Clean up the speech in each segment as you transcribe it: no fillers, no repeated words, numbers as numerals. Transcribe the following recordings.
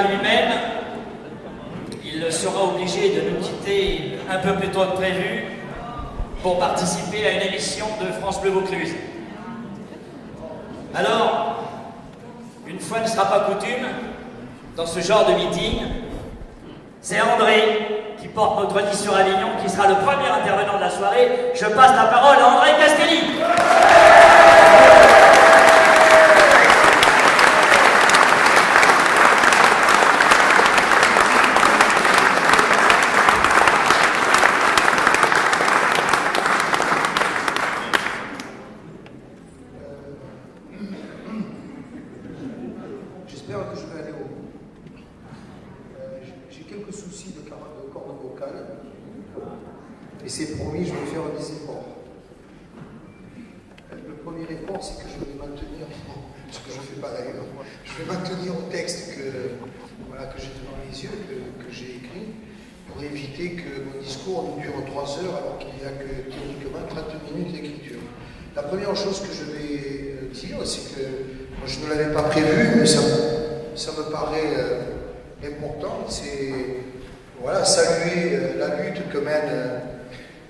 viendra lui-même. Il sera obligé de nous quitter un peu plus tôt que prévu pour participer à une émission de France Bleu Vaucluse. Alors, une fois ne sera pas coutume, dans ce genre de meeting, c'est André qui porte notre tradition à Avignon, qui sera le premier intervenant de la soirée. Je passe la parole à André Castelli. J'espère que je vais aller au bout. J'ai quelques soucis de cordes vocales. Et c'est promis, je vais faire des efforts. Le premier effort, c'est que je vais maintenir, ce que je ne fais pas d'ailleurs, je vais maintenir au texte que j'ai devant les yeux, que j'ai écrit, pour éviter que mon discours ne dure 3 heures alors qu'il n'y a que théoriquement 30 minutes d'écriture. La première chose que je vais dire, c'est que moi, je ne l'avais pas prévu, mais ça me paraît important, c'est saluer la lutte que mène,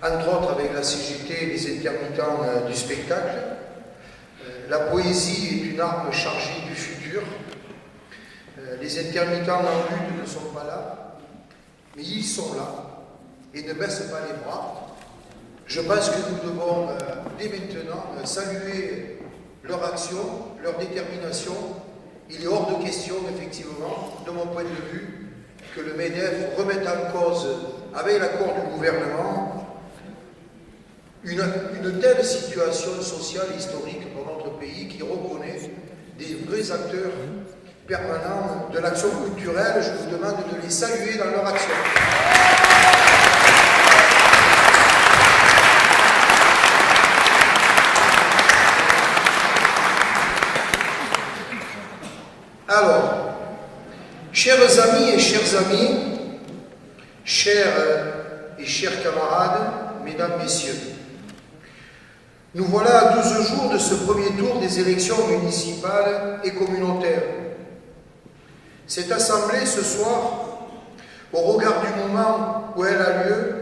entre autres avec la CGT, les intermittents du spectacle. La poésie est une arme chargée du futur. Les intermittents en lutte ne sont pas là, mais ils sont là et ne baissent pas les bras. Je pense que nous devons dès maintenant saluer leur action, leur détermination. Il est hors de question, effectivement, de mon point de vue, que le MEDEF remette en cause, avec l'accord du gouvernement, une telle situation sociale et historique pour notre pays qui reconnaît des vrais acteurs permanents de l'action culturelle. Je vous demande de les saluer dans leur action. Alors, chers amis et chères amies, chers et chers camarades, mesdames, messieurs, nous voilà à 12 jours de ce premier tour des élections municipales et communautaires. Cette assemblée, ce soir, au regard du moment où elle a lieu,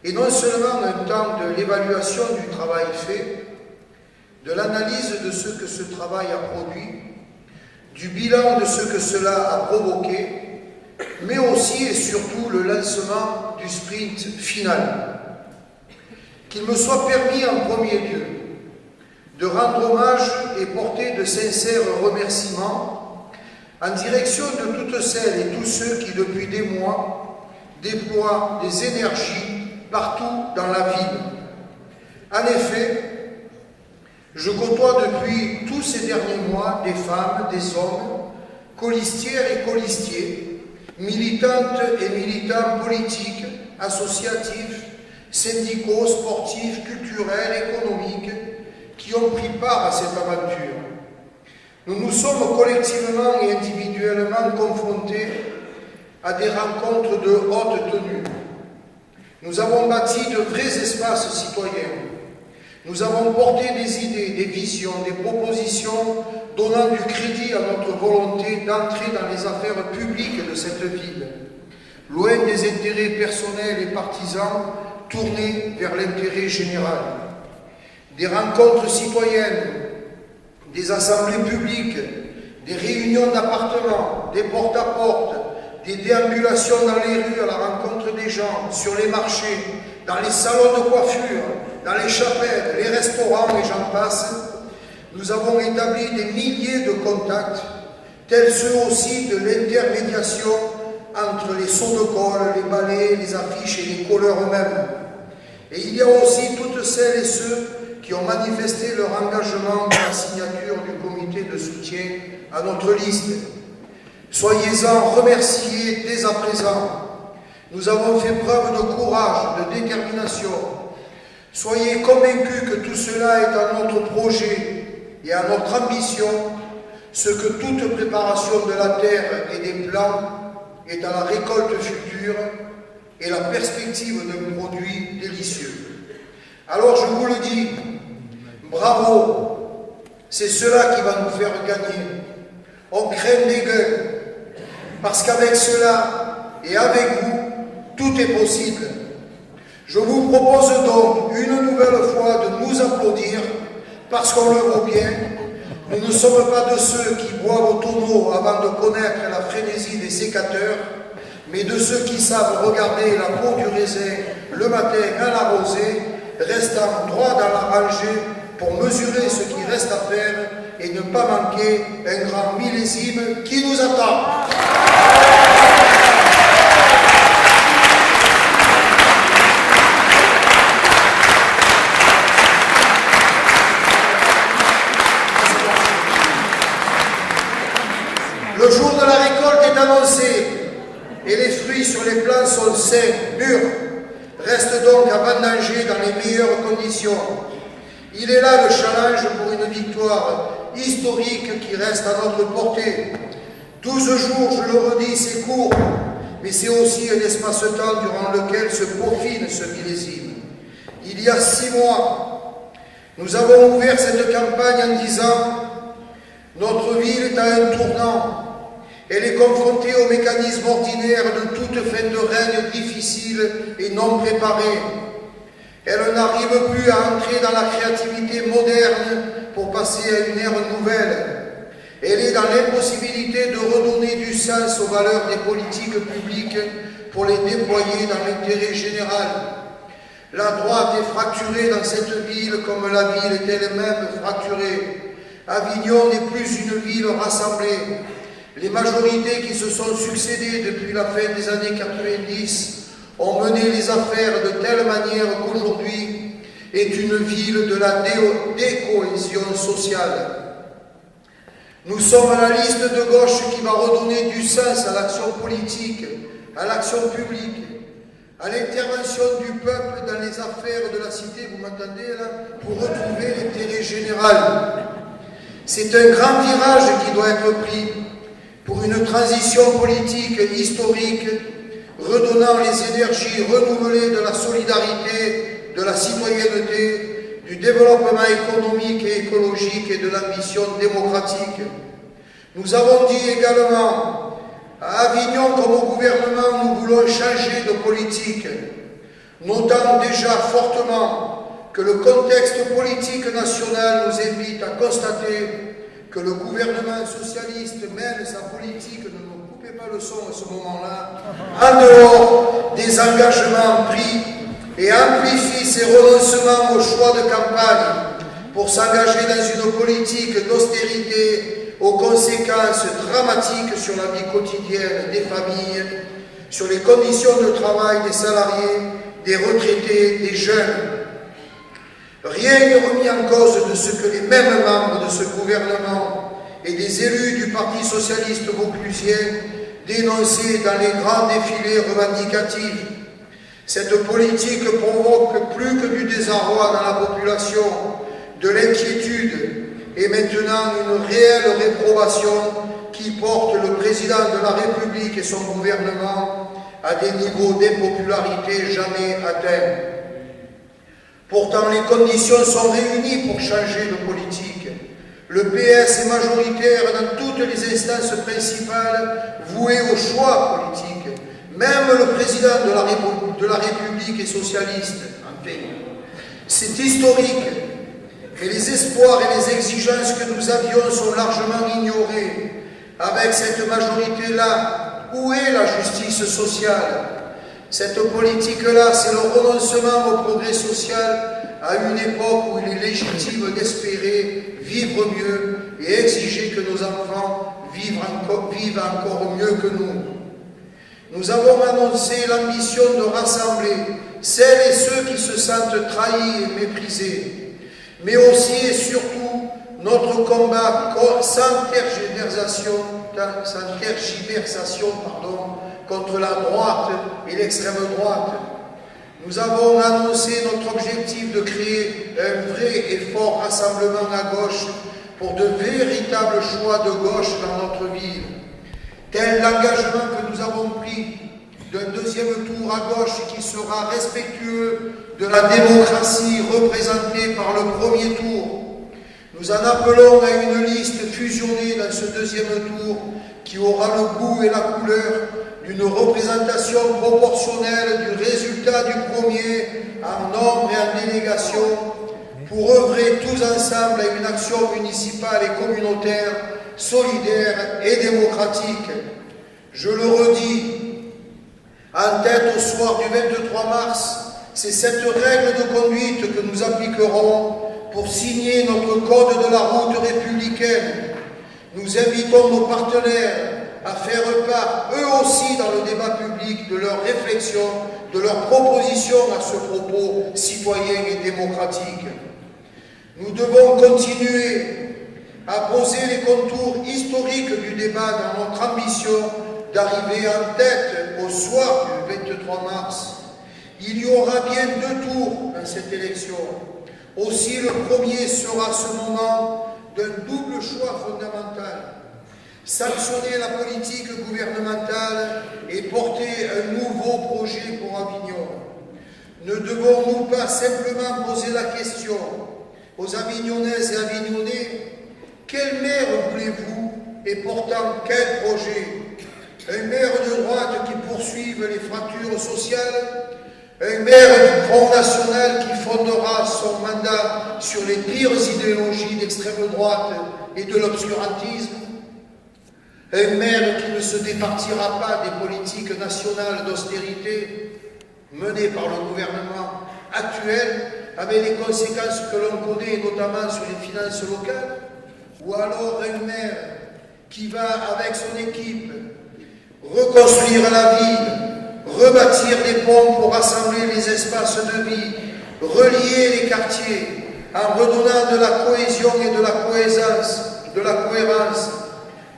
est non seulement un temps de l'évaluation du travail fait, de l'analyse de ce que ce travail a produit, du bilan de ce que cela a provoqué, mais aussi et surtout le lancement du sprint final. Qu'il me soit permis en premier lieu de rendre hommage et porter de sincères remerciements en direction de toutes celles et tous ceux qui, depuis des mois, déploient des énergies partout dans la ville. En effet, je côtoie depuis tous ces derniers mois des femmes, des hommes, colistières et colistiers, militantes et militants politiques, associatifs, syndicaux, sportifs, culturels, économiques, qui ont pris part à cette aventure. Nous nous sommes collectivement et individuellement confrontés à des rencontres de haute tenue. Nous avons bâti de vrais espaces citoyens. Nous avons porté des idées, des visions, des propositions donnant du crédit à notre volonté d'entrer dans les affaires publiques de cette ville, loin des intérêts personnels et partisans, tournés vers l'intérêt général. Des rencontres citoyennes, des assemblées publiques, des réunions d'appartements, des porte-à-porte, des déambulations dans les rues à la rencontre des gens, sur les marchés, dans les salons de coiffure, dans les chapelles, les restaurants et j'en passe. Nous avons établi des milliers de contacts, tels ceux aussi de l'intermédiation entre les seaux de colle, les balais, les affiches et les colleurs eux-mêmes. Et il y a aussi toutes celles et ceux qui ont manifesté leur engagement dans la signature du comité de soutien à notre liste. Soyez-en remerciés dès à présent. Nous avons fait preuve de courage, de détermination. Soyez convaincus que tout cela est à notre projet et à notre ambition, ce que toute préparation de la terre et des plants est à la récolte future et la perspective d'un produit délicieux. Alors je vous le dis, bravo, c'est cela qui va nous faire gagner. On craint des gains, parce qu'avec cela et avec vous, tout est possible. Je vous propose donc une nouvelle fois de nous applaudir, parce qu'on le voit bien, nous ne sommes pas de ceux qui boivent au tonneau avant de connaître la frénésie des sécateurs, mais de ceux qui savent regarder la peau du raisin le matin à la rosée, restant droit dans la rangée pour mesurer ce qui reste à faire et ne pas manquer un grand millésime qui nous attend. Le jour de la récolte est annoncé et les fruits sur les plants sont sains, mûrs. Reste donc à vendanger dans les meilleures conditions. Il est là le challenge pour une victoire historique qui reste à notre portée. 12 jours, je le redis, c'est court, mais c'est aussi un espace-temps durant lequel se peaufine ce millésime. Il y a 6 mois, nous avons ouvert cette campagne en disant « Notre ville est à un tournant. Elle est confrontée aux mécanismes ordinaires de toute fin de règne difficile et non préparée. Elle n'arrive plus à entrer dans la créativité moderne pour passer à une ère nouvelle. Elle est dans l'impossibilité de redonner du sens aux valeurs des politiques publiques pour les déployer dans l'intérêt général. La droite est fracturée dans cette ville comme la ville est elle-même fracturée. Avignon n'est plus une ville rassemblée. Les majorités qui se sont succédées depuis la fin des années 90 ont mené les affaires de telle manière qu'aujourd'hui est une ville de la décohésion sociale. Nous sommes à la liste de gauche qui va redonner du sens à l'action politique, à l'action publique, à l'intervention du peuple dans les affaires de la cité, vous m'entendez là, pour retrouver l'intérêt général. C'est un grand virage qui doit être pris pour une transition politique historique, redonnant les énergies renouvelées de la solidarité, de la citoyenneté, du développement économique et écologique et de l'ambition démocratique. Nous avons dit également, à Avignon comme au gouvernement, nous voulons changer de politique, notant déjà fortement que le contexte politique national nous invite à constater que le gouvernement socialiste mène sa politique, ne me coupez pas le son à ce moment-là, en dehors des engagements pris et amplifie ses renoncements au choix de campagne pour s'engager dans une politique d'austérité aux conséquences dramatiques sur la vie quotidienne des familles, sur les conditions de travail des salariés, des retraités, des jeunes. Rien n'est remis en cause de ce que les mêmes membres de ce gouvernement et des élus du Parti socialiste vauclusien dénonçaient dans les grands défilés revendicatifs. Cette politique provoque plus que du désarroi dans la population, de l'inquiétude et maintenant une réelle réprobation qui porte le président de la République et son gouvernement à des niveaux d'impopularité jamais atteints. Pourtant, les conditions sont réunies pour changer de politique. Le PS est majoritaire dans toutes les instances principales vouées au choix politique. Même le président de la République est socialiste. Enfin, c'est historique. Mais les espoirs et les exigences que nous avions sont largement ignorés. Avec cette majorité-là, où est la justice sociale ? Cette politique-là, c'est le renoncement au progrès social à une époque où il est légitime d'espérer vivre mieux et exiger que nos enfants vivent encore mieux que nous. Nous avons annoncé l'ambition de rassembler celles et ceux qui se sentent trahis et méprisés, mais aussi et surtout notre combat sans tergiversation, contre la droite et l'extrême droite. Nous avons annoncé notre objectif de créer un vrai et fort rassemblement à gauche pour de véritables choix de gauche dans notre ville. Tel l'engagement que nous avons pris d'un deuxième tour à gauche qui sera respectueux de la démocratie représentée par le premier tour. Nous en appelons à une liste fusionnée dans ce deuxième tour qui aura le goût et la couleur d'une représentation proportionnelle du résultat du premier en nombre et en délégation, pour œuvrer tous ensemble à une action municipale et communautaire, solidaire et démocratique. Je le redis, en tête au soir du 23 mars, c'est cette règle de conduite que nous appliquerons pour signer notre code de la route républicaine. Nous invitons nos partenaires à faire part, eux aussi, dans le débat public, de leurs réflexions, de leurs propositions à ce propos citoyen et démocratique. Nous devons continuer à poser les contours historiques du débat dans notre ambition d'arriver en tête au soir du 23 mars. Il y aura bien 2 tours dans cette élection. Aussi, le premier sera ce moment d'un double choix fondamental. Sanctionner la politique gouvernementale et porter un nouveau projet pour Avignon. Ne devons-nous pas simplement poser la question aux Avignonnaises et Avignonnais, quel maire voulez-vous et pourtant quel projet? Un maire de droite qui poursuive les fractures sociales, un maire du Front National qui fondera son mandat sur les pires idéologies d'extrême droite et de l'obscurantisme, un maire qui ne se départira pas des politiques nationales d'austérité menées par le gouvernement actuel, avec les conséquences que l'on connaît, notamment sur les finances locales, ou alors un maire qui va, avec son équipe, reconstruire la ville, rebâtir des ponts pour rassembler les espaces de vie, relier les quartiers, en redonnant de la cohésion et de la cohérence,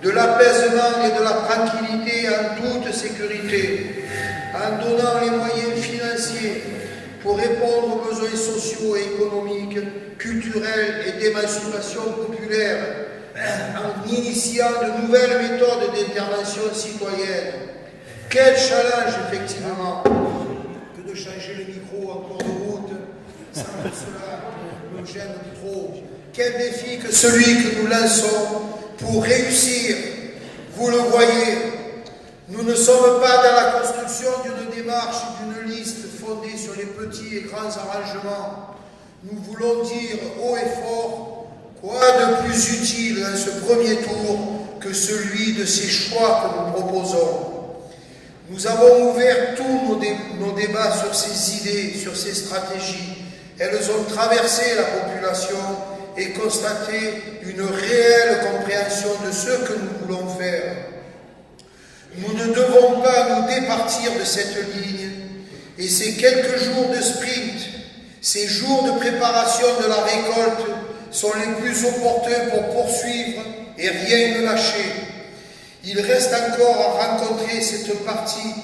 de l'apaisement et de la tranquillité en toute sécurité, en donnant les moyens financiers pour répondre aux besoins sociaux et économiques, culturels et d'émancipation populaire, en initiant de nouvelles méthodes d'intervention citoyenne. Quel challenge, effectivement, que de changer le micro en cours de route, sans que cela me gêne trop. Quel défi que celui que nous lançons pour réussir. Vous le voyez, nous ne sommes pas dans la construction d'une démarche, d'une liste fondée sur les petits et grands arrangements. Nous voulons dire haut et fort, quoi de plus utile dans ce premier tour que celui de ces choix que nous proposons. Nous avons ouvert tous nos débats sur ces idées, sur ces stratégies. Elles ont traversé la population et constaté une réelle compréhension de ce que nous voulons faire. Nous ne devons pas nous départir de cette ligne, et ces quelques jours de sprint, ces jours de préparation de la récolte sont les plus opportuns pour poursuivre et rien ne lâcher. Il reste encore à rencontrer cette partie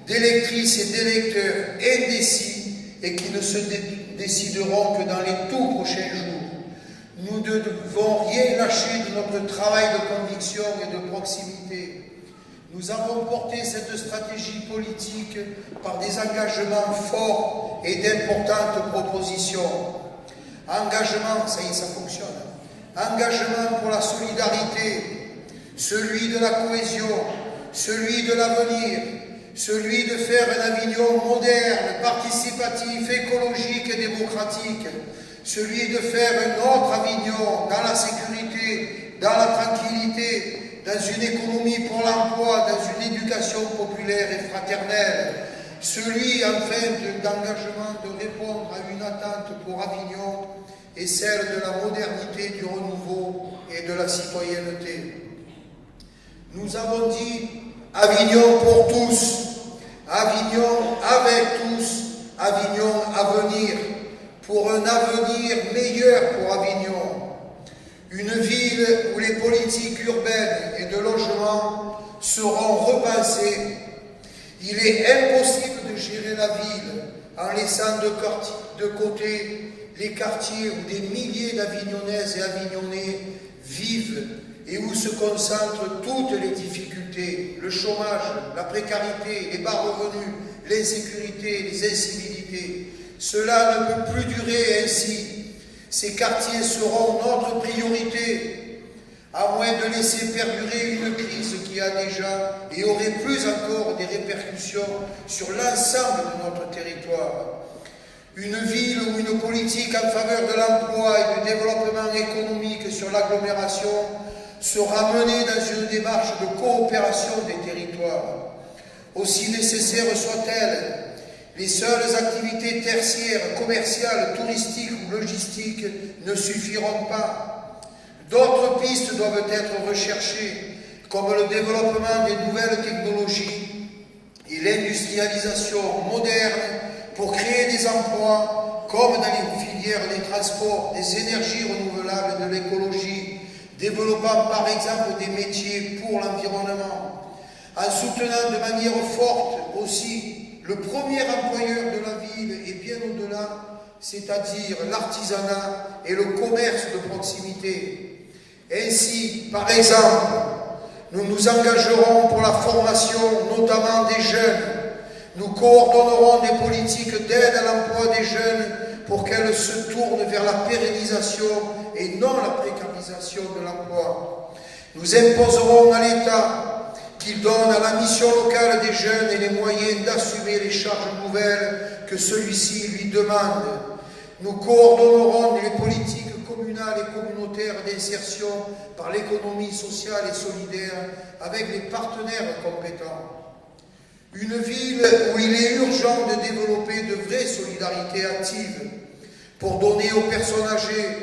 d'électrices et d'électeurs indécis et qui ne se décideront que dans les tout prochains jours. Nous ne devons rien lâcher de notre travail de conviction et de proximité. Nous avons porté cette stratégie politique par des engagements forts et d'importantes propositions. Engagement, ça y est, ça fonctionne. Engagement pour la solidarité, celui de la cohésion, celui de l'avenir, celui de faire un Avignon moderne, participatif, écologique et démocratique, celui de faire un autre Avignon dans la sécurité, dans la tranquillité, dans une économie pour l'emploi, dans une éducation populaire et fraternelle, celui enfin d'engagement de répondre à une attente pour Avignon et celle de la modernité, du renouveau et de la citoyenneté. Nous avons dit Avignon pour tous, Avignon avec tous, Avignon à venir, pour un avenir meilleur pour Avignon. Une ville où les politiques urbaines et de logement seront repensées. Il est impossible de gérer la ville en laissant de côté les quartiers où des milliers d'Avignonnaises et Avignonnais vivent et où se concentrent toutes les difficultés, le chômage, la précarité, les bas revenus, l'insécurité, les incivilités. Cela ne peut plus durer ainsi. Ces quartiers seront notre priorité. à moins de laisser perdurer une crise qui a déjà et aurait plus encore des répercussions sur l'ensemble de notre territoire. Une ville ou une politique en faveur de l'emploi et du développement économique sur l'agglomération sera menée dans une démarche de coopération des territoires. Aussi nécessaire soit-elle, les seules activités tertiaires, commerciales, touristiques ou logistiques ne suffiront pas. D'autres pistes doivent être recherchées, comme le développement des nouvelles technologies et l'industrialisation moderne pour créer des emplois, comme dans les filières des transports, des énergies renouvelables et de l'écologie, développant par exemple des métiers pour l'environnement, en soutenant de manière forte aussi le premier employeur de la ville et bien au-delà, c'est-à-dire l'artisanat et le commerce de proximité. Ainsi, par exemple, nous nous engagerons pour la formation notamment des jeunes. Nous coordonnerons des politiques d'aide à l'emploi des jeunes pour qu'elles se tournent vers la pérennisation et non la précarisation de l'emploi. Nous imposerons à l'État qu'il donne à la mission locale des jeunes et les moyens d'assumer les charges nouvelles que celui-ci lui demande. Nous coordonnerons les politiques communales et communautaires d'insertion par l'économie sociale et solidaire avec les partenaires compétents. Une ville où il est urgent de développer de vraies solidarités actives pour donner aux personnes âgées,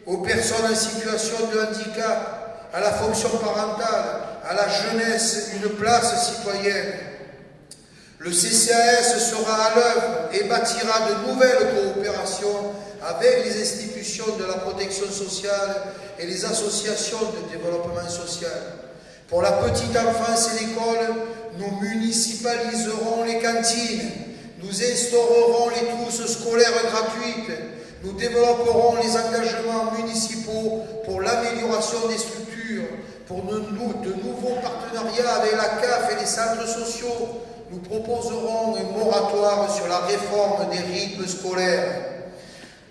aux personnes en situation de handicap, à la fonction parentale, à la jeunesse, une place citoyenne. Le CCAS sera à l'œuvre et bâtira de nouvelles coopérations avec les institutions de la protection sociale et les associations de développement social. Pour la petite enfance et l'école, nous municipaliserons les cantines, nous instaurerons les trousses scolaires gratuites, nous développerons les engagements municipaux pour l'amélioration des structures, pour de nouveaux partenariats avec la CAF et les centres sociaux. Nous proposerons un moratoire sur la réforme des rythmes scolaires.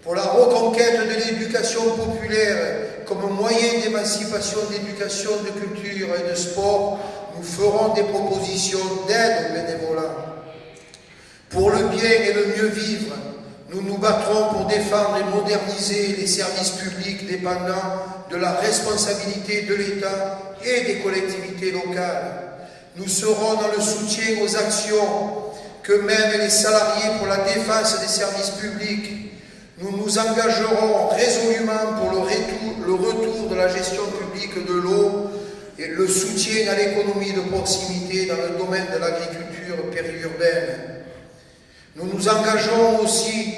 Pour la reconquête de l'éducation populaire comme moyen d'émancipation d'éducation, de culture et de sport, nous ferons des propositions d'aide au bénévolat. Pour le bien et le mieux vivre, nous nous battrons pour défendre et moderniser les services publics dépendant de la responsabilité de l'État et des collectivités locales. Nous serons dans le soutien aux actions que mènent les salariés pour la défense des services publics. Nous nous engagerons résolument pour le retour de la gestion publique de l'eau et le soutien à l'économie de proximité dans le domaine de l'agriculture périurbaine. Nous nous engageons aussi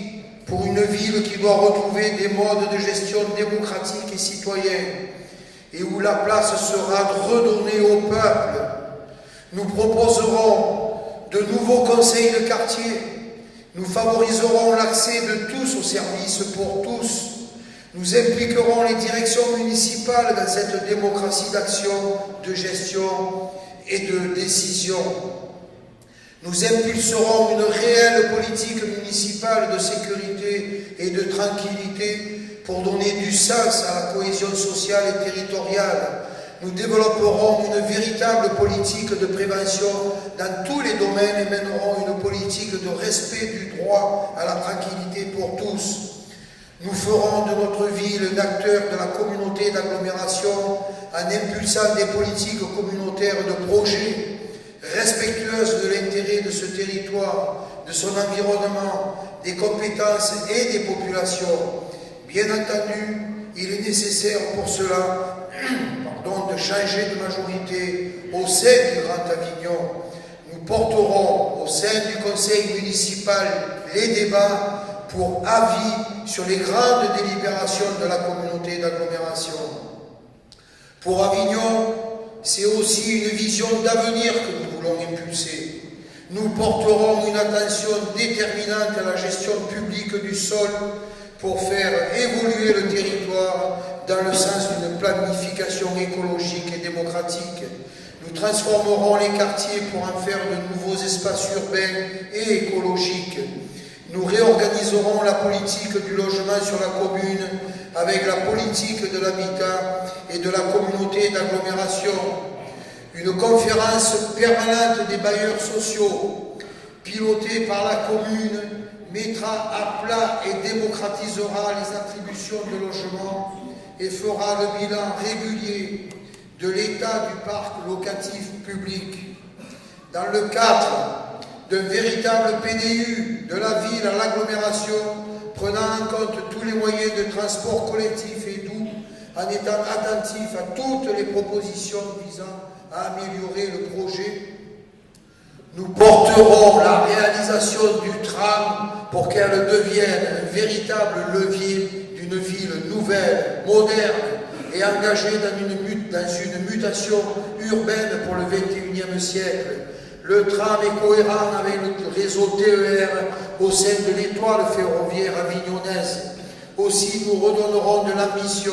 pour une ville qui doit retrouver des modes de gestion démocratiques et citoyens et où la place sera redonnée au peuple. Nous proposerons de nouveaux conseils de quartier. Nous favoriserons l'accès de tous aux services pour tous. Nous impliquerons les directions municipales dans cette démocratie d'action, de gestion et de décision. Nous impulserons une réelle politique municipale de sécurité et de tranquillité pour donner du sens à la cohésion sociale et territoriale. Nous développerons une véritable politique de prévention dans tous les domaines et mènerons une politique de respect du droit à la tranquillité pour tous. Nous ferons de notre ville un acteur de la communauté d'agglomération en impulsant des politiques communautaires de projet respectueuses de l'intérêt de ce territoire, de son environnement, des compétences et des populations. Bien entendu, il est nécessaire pour cela de changer de majorité au sein du Grand Avignon. Nous porterons au sein du conseil municipal les débats pour avis sur les grandes délibérations de la communauté d'agglomération. Pour Avignon, c'est aussi une vision d'avenir que nous voulons impulser. Nous porterons une attention déterminante à la gestion publique du sol pour faire évoluer le territoire dans le sens d'une planification écologique et démocratique. Nous transformerons les quartiers pour en faire de nouveaux espaces urbains et écologiques. Nous réorganiserons la politique du logement sur la commune avec la politique de l'habitat et de la communauté d'agglomération. Une conférence permanente des bailleurs sociaux, pilotée par la commune, mettra à plat et démocratisera les attributions de logement et fera le bilan régulier de l'état du parc locatif public. Dans le cadre d'un véritable PDU de la ville à l'agglomération, prenant en compte tous les moyens de transport collectif et doux, en étant attentif à toutes les propositions visant à améliorer le projet, nous porterons la réalisation du tram pour qu'elle devienne un véritable levier d'une ville nouvelle, moderne et engagée dans une mutation urbaine pour le XXIe siècle. Le tram est cohérent avec le réseau TER au sein de l'étoile ferroviaire avignonnaise. Aussi, nous redonnerons de l'ambition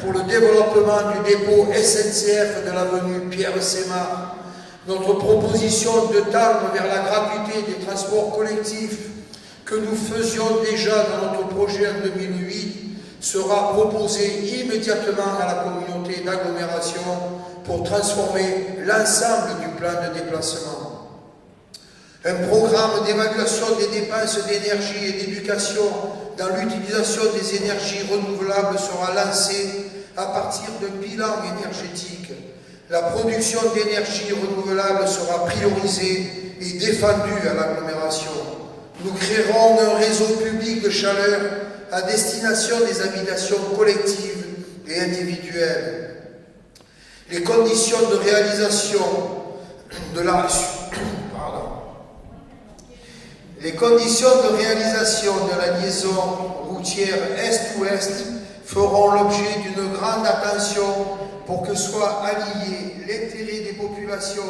pour le développement du dépôt SNCF de l'avenue Pierre-Sémar. Notre proposition de tendre vers la gratuité des transports collectifs que nous faisions déjà dans notre projet en 2008 sera proposée immédiatement à la communauté d'agglomération pour transformer l'ensemble du plan de déplacement. Un programme d'évaluation des dépenses d'énergie et d'éducation dans l'utilisation des énergies renouvelables sera lancé à partir d'un bilan énergétique. La production d'énergie renouvelable sera priorisée et défendue à l'agglomération. Nous créerons un réseau public de chaleur à destination des habitations collectives et individuelles. Les conditions de réalisation de la liaison routière Est-Ouest feront l'objet d'une grande attention pour que soit allié l'intérêt des populations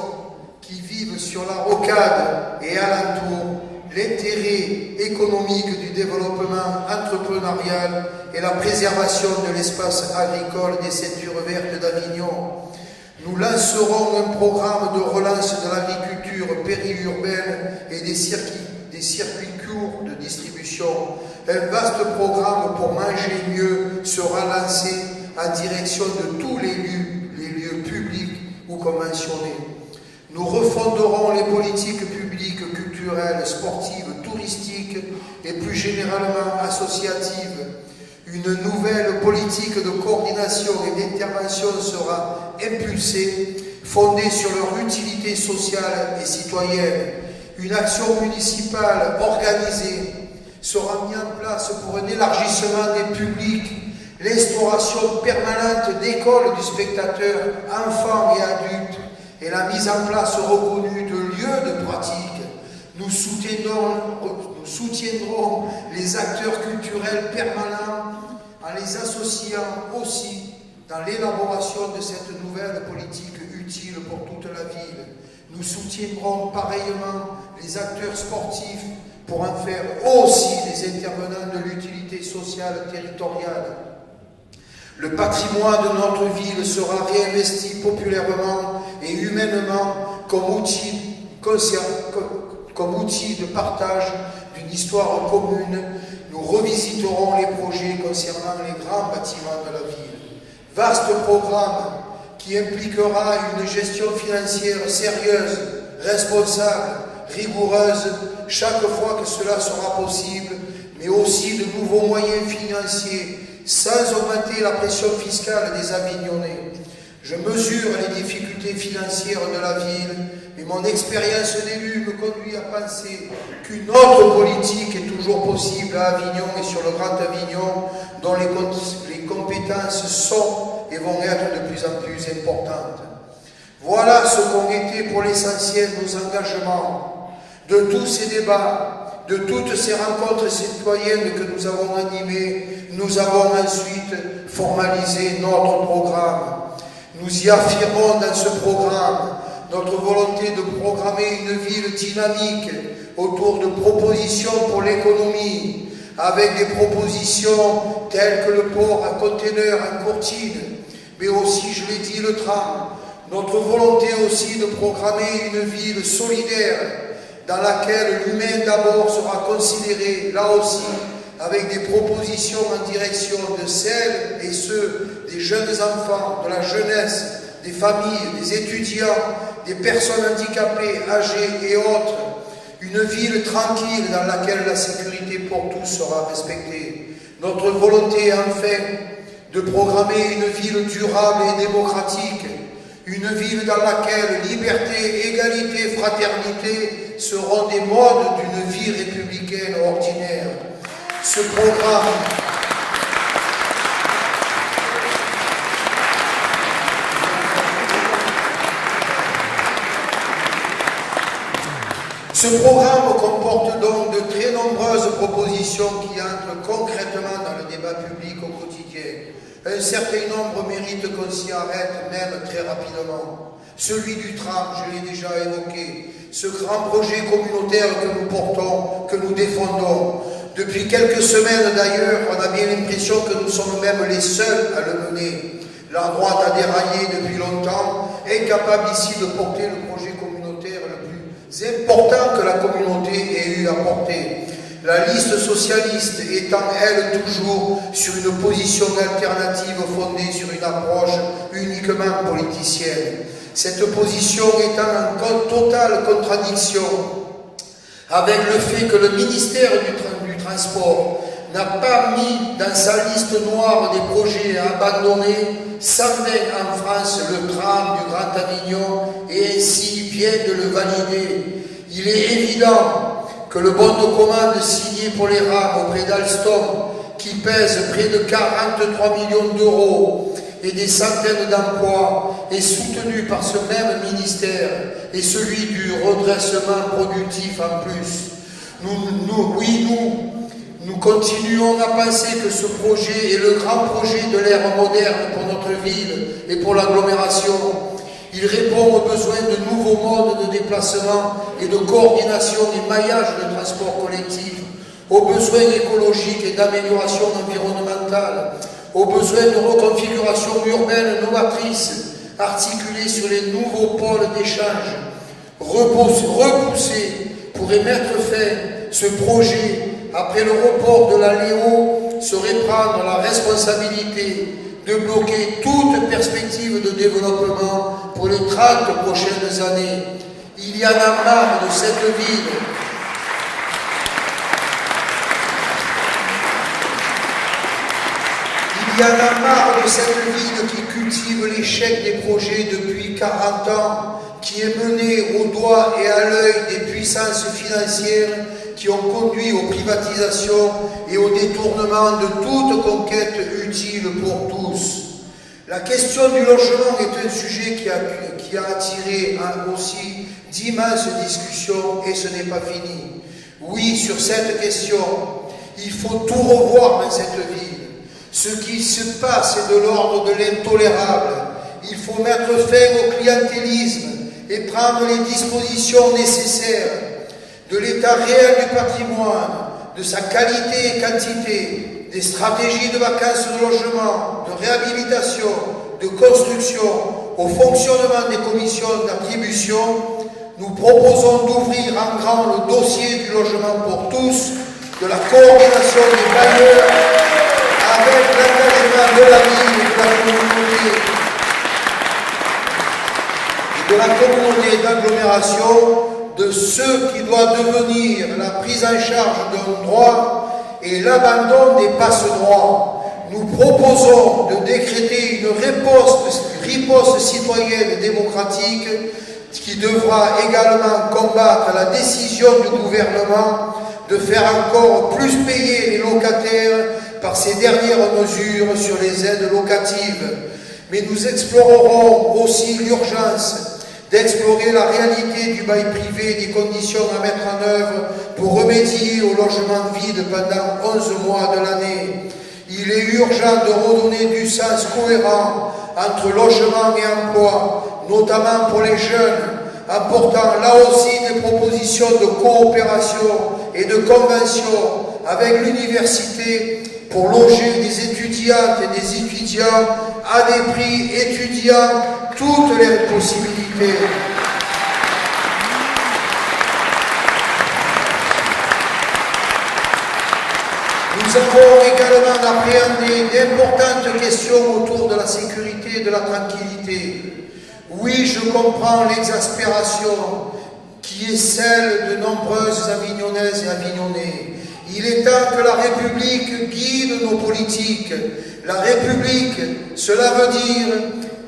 qui vivent sur la rocade et alentour, l'intérêt économique du développement entrepreneurial et la préservation de l'espace agricole des ceintures vertes d'Avignon. Nous lancerons un programme de relance de l'agriculture périurbaine et des circuits courts de distribution. Un vaste programme pour manger mieux sera lancé en direction de tous les lieux publics ou conventionnés. Nous refonderons les politiques publiques, culturelles, sportives, touristiques et plus généralement associatives. Une nouvelle politique de coordination et d'intervention sera impulsée, fondée sur leur utilité sociale et citoyenne. Une action municipale organisée sera mise en place pour un élargissement des publics, l'instauration permanente d'écoles du spectateur, enfants et adultes, et la mise en place reconnue de lieux de pratique. Nous soutiendrons les acteurs culturels permanents en les associant aussi dans l'élaboration de cette nouvelle politique utile pour toute la ville. Nous soutiendrons pareillement les acteurs sportifs pour en faire aussi des intervenants de l'utilité sociale territoriale. Le patrimoine de notre ville sera réinvesti populairement et humainement comme outil de partage d'une histoire commune. Nous revisiterons les projets concernant les grands bâtiments de la ville. Vaste programme qui impliquera une gestion financière sérieuse, responsable, rigoureuse, chaque fois que cela sera possible, mais aussi de nouveaux moyens financiers, sans augmenter la pression fiscale des Avignonnais. Je mesure les difficultés financières de la ville, mais mon expérience d'élu me conduit à penser qu'une autre politique est toujours possible à Avignon et sur le Grand Avignon, dont les compétences sont et vont être de plus en plus importantes. Voilà ce qu'ont été pour l'essentiel nos engagements. De tous ces débats, de toutes ces rencontres citoyennes que nous avons animées, nous avons ensuite formalisé notre programme. Nous y affirmons dans ce programme notre volonté de programmer une ville dynamique autour de propositions pour l'économie, avec des propositions telles que le port à conteneurs en Courtine, mais aussi, je l'ai dit, le tram. Notre volonté aussi de programmer une ville solidaire dans laquelle l'humain d'abord sera considéré, là aussi, avec des propositions en direction de celles et ceux des jeunes enfants, de la jeunesse, des familles, des étudiants, des personnes handicapées, âgées et autres. Une ville tranquille dans laquelle la sécurité pour tous sera respectée. Notre volonté, enfin, de programmer une ville durable et démocratique, une ville dans laquelle liberté, égalité, fraternité seront des modes d'une vie républicaine ordinaire. Ce programme comporte donc de très nombreuses propositions qui entrent concrètement dans le débat public au quotidien. Un certain nombre méritent qu'on s'y arrête même très rapidement. Celui du tram, je l'ai déjà évoqué, ce grand projet communautaire que nous portons, que nous défendons. Depuis quelques semaines d'ailleurs, on a bien l'impression que nous sommes même les seuls à le mener. La droite a déraillé depuis longtemps, incapable ici de porter le projet communautaire le plus important que la communauté ait eu à porter. La liste socialiste étant, elle, toujours sur une position alternative fondée sur une approche uniquement politicienne. Cette position étant en totale contradiction avec le fait que le ministère du Transport n'a pas mis dans sa liste noire des projets à abandonner 120 en France le tram du Grand Avignon et ainsi vient de le valider. Il est évident que le bon de commande signé pour les rames auprès d'Alstom, qui pèse près de 43 millions d'euros et des centaines d'emplois, est soutenu par ce même ministère et celui du redressement productif en plus. Nous continuons à penser que ce projet est le grand projet de l'ère moderne pour notre ville et pour l'agglomération. Il répond aux besoins de nouveaux modes de déplacement et de coordination des maillages de transport collectif, aux besoins écologiques et d'amélioration environnementale, aux besoins de reconfiguration urbaine novatrice, articulée sur les nouveaux pôles d'échange. Repousser pourrait mettre fin. Ce projet, après le report de la Léo, serait prendre la responsabilité de bloquer toute perspective de développement pour les 30 prochaines années. Il y en a marre de cette ville. Il y en a marre de cette ville qui cultive l'échec des projets depuis 40 ans, qui est menée au doigt et à l'œil des puissances financières qui ont conduit aux privatisations et au détournement de toute conquête utile pour tous. La question du logement est un sujet qui a attiré aussi d'immenses discussions et ce n'est pas fini. Oui, sur cette question, il faut tout revoir dans cette ville. Ce qui se passe est de l'ordre de l'intolérable. Il faut mettre fin au clientélisme et prendre les dispositions nécessaires de l'état réel du patrimoine, de sa qualité et quantité, des stratégies de vacances de logement, de réhabilitation, de construction, au fonctionnement des commissions d'attribution. Nous proposons d'ouvrir en grand le dossier du logement pour tous, de la coordination des bailleurs avec l'engagement de la ville et de la communauté et de la communauté d'agglomération, de ce qui doit devenir la prise en charge d'un droit et l'abandon des passe-droits. Nous proposons de décréter une riposte citoyenne démocratique qui devra également combattre la décision du gouvernement de faire encore plus payer les locataires par ces dernières mesures sur les aides locatives. Mais nous explorerons aussi l'urgence d'explorer la réalité du bail privé et des conditions à mettre en œuvre pour remédier au logement vide pendant 11 mois de l'année. Il est urgent de redonner du sens cohérent entre logement et emploi, notamment pour les jeunes, en portant là aussi des propositions de coopération et de convention avec l'université pour loger des étudiantes et des étudiants à des prix étudiants toutes les possibilités. Nous Nous avons également appréhendé d'importantes questions autour de la sécurité et de la tranquillité. Oui, je comprends l'exaspération qui est celle de nombreuses Avignonnaises et Avignonnais. Il est temps que la République guide nos politiques. La République, cela veut dire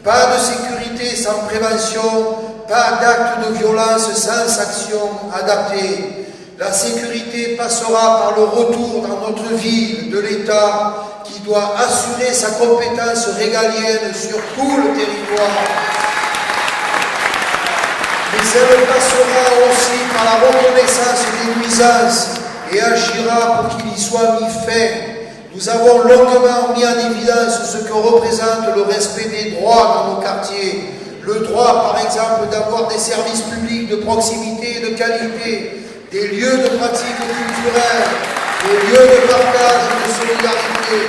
pas de sécurité sans prévention, pas d'acte de violence sans sanction adaptée. La sécurité passera par le retour dans notre ville de l'État qui doit assurer sa compétence régalienne sur tout le territoire. Mais elle passera aussi par la reconnaissance des nuisances et agira pour qu'il y soit mis fin. Nous avons longuement mis en évidence ce que représente le respect des droits dans nos quartiers. Le droit, par exemple, d'avoir des services publics de proximité et de qualité, des lieux de pratique culturelle, des lieux de partage et de solidarité.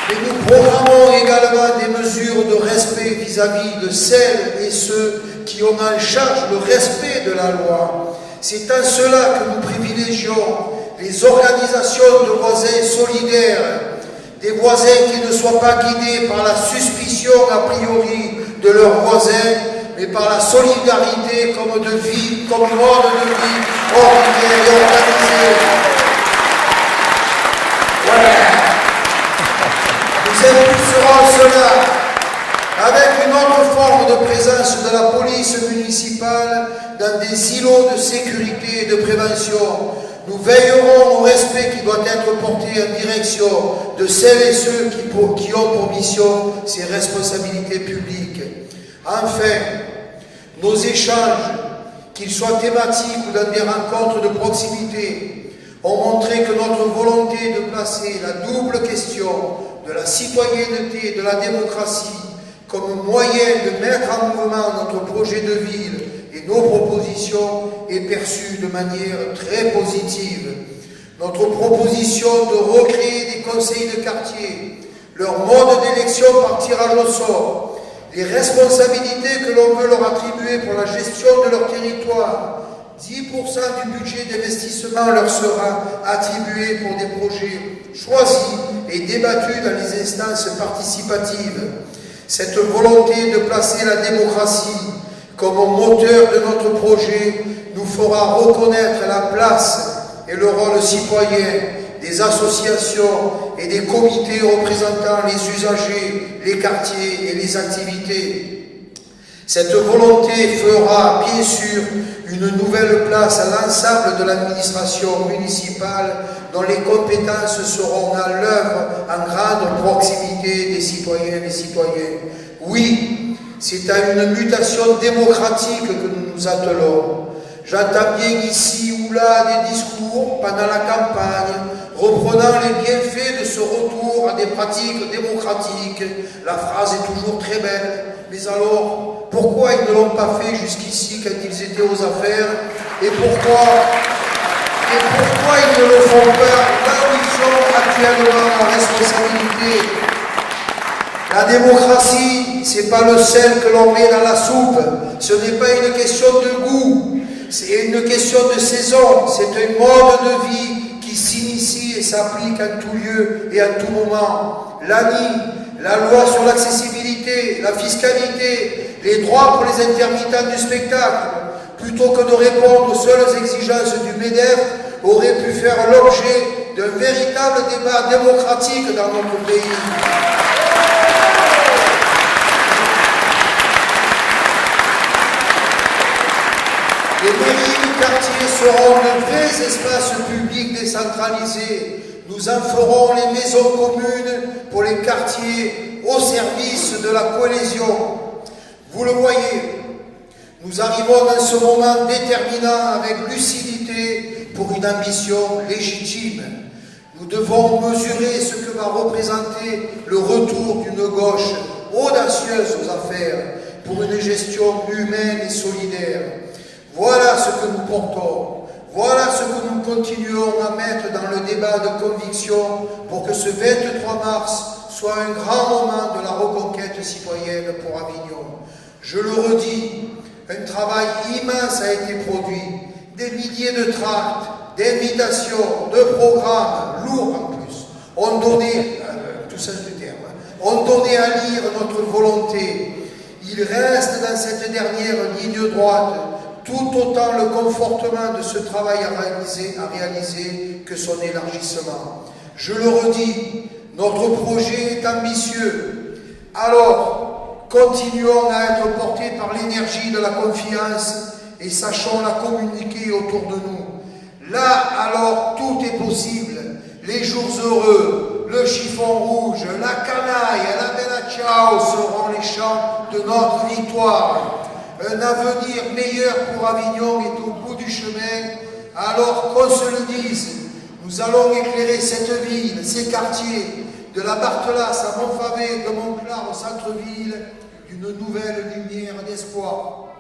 Mais nous programmons également des mesures de respect vis-à-vis de celles et ceux qui ont en charge le respect de la loi. C'est en cela que nous privilégions les organisations de voisins solidaires, des voisins qui ne soient pas guidés par la suspicion a priori de leurs voisins, mais par la solidarité comme de vie, comme mode de vie ordinaire et organisé. Voilà. Nous impulserons cela avec une autre forme de présence de la police municipale dans des silos de sécurité et de prévention. Nous veillerons au respect qui doit être porté en direction de celles et ceux qui ont pour mission ces responsabilités publiques. Enfin, nos échanges, qu'ils soient thématiques ou dans des rencontres de proximité, ont montré que notre volonté de placer la double question de la citoyenneté et de la démocratie comme moyen de mettre en mouvement notre projet de ville et nos propositions est perçue de manière très positive. Notre proposition de recréer des conseils de quartier, leur mode d'élection par tirage au sort, les responsabilités que l'on veut leur attribuer pour la gestion de leur territoire, 10% du budget d'investissement leur sera attribué pour des projets choisis et débattus dans les instances participatives. Cette volonté de placer la démocratie comme moteur de notre projet nous fera reconnaître la place et le rôle citoyen des associations et des comités représentant les usagers, les quartiers et les activités. Cette volonté fera bien sûr une nouvelle place à l'ensemble de l'administration municipale dont les compétences seront à l'œuvre en grande proximité des citoyennes et citoyens. Oui, c'est à une mutation démocratique que nous nous attelons. J'entends bien ici ou là des discours pendant la campagne reprenant les bienfaits de ce retour à des pratiques démocratiques. La phrase est toujours très belle, mais alors, pourquoi ils ne l'ont pas fait jusqu'ici quand ils étaient aux affaires et pourquoi ils ne le font pas là où ils ont actuellement la responsabilité? La démocratie, c'est pas le sel que l'on met dans la soupe, ce n'est pas une question de goût, c'est une question de saison, c'est un mode de vie qui s'initie et s'applique en tout lieu et en tout moment. L'ANI, la loi sur l'accessibilité, la fiscalité, les droits pour les intermittents du spectacle, plutôt que de répondre aux seules exigences du MEDEF, auraient pu faire l'objet d'un véritable débat démocratique dans notre pays. Les mairies du quartier seront de vrais espaces publics décentralisés. Nous en ferons les maisons communes pour les quartiers au service de la cohésion. Vous le voyez, nous arrivons dans ce moment déterminant avec lucidité pour une ambition légitime. Nous devons mesurer ce que va représenter le retour d'une gauche audacieuse aux affaires pour une gestion humaine et solidaire. Voilà ce que nous portons, voilà ce que nous continuons à mettre dans le débat de conviction pour que ce 23 mars soit un grand moment de la reconquête citoyenne pour Avignon. Je le redis, un travail immense a été produit, des milliers de tracts, d'invitations, de programmes, lourds en plus. on donnait, tout sens du terme, on donnait à lire notre volonté. Il reste dans cette dernière ligne droite tout autant le confortement de ce travail à réaliser que son élargissement. Je le redis, notre projet est ambitieux. Alors, continuons à être portés par l'énergie de la confiance et sachons la communiquer autour de nous. Là, alors, tout est possible. Les jours heureux, le chiffon rouge, la canaille, la bella ciao seront les chants de notre victoire. Un avenir meilleur pour Avignon est au bout du chemin, alors qu'on se le dise, nous allons éclairer cette ville, ces quartiers, de la Barthelasse à Montfavet, de Montclar au centre-ville, d'une nouvelle lumière d'espoir.